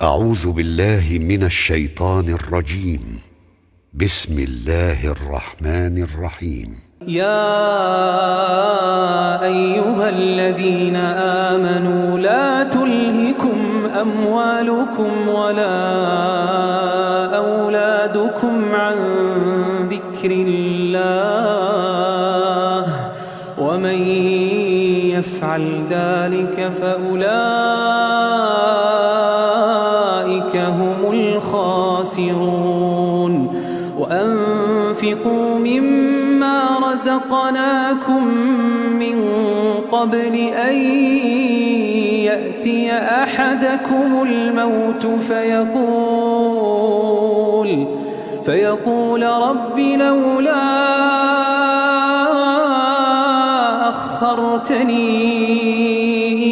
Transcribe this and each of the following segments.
أعوذ بالله من الشيطان الرجيم. بسم الله الرحمن الرحيم. يا أيها الذين آمنوا لا تلهكم أموالكم ولا أولادكم عن ذكر الله ومن يفعل ذلك فأولئك هم الخاسرون. وأنفقوا مما رزقناكم من قبل أن يأتي أحدكم الموت فيقول رب لولا أخرتني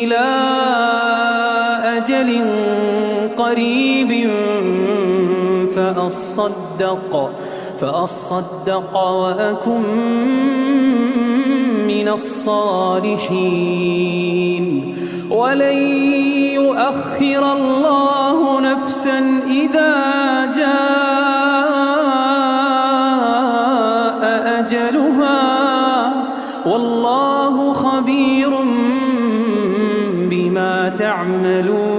إلى أجل قريب فأصدق وأكن من الصالحين. ولن يؤخر الله نفسا إذا جاء أجلها والله خبير بما تعملون.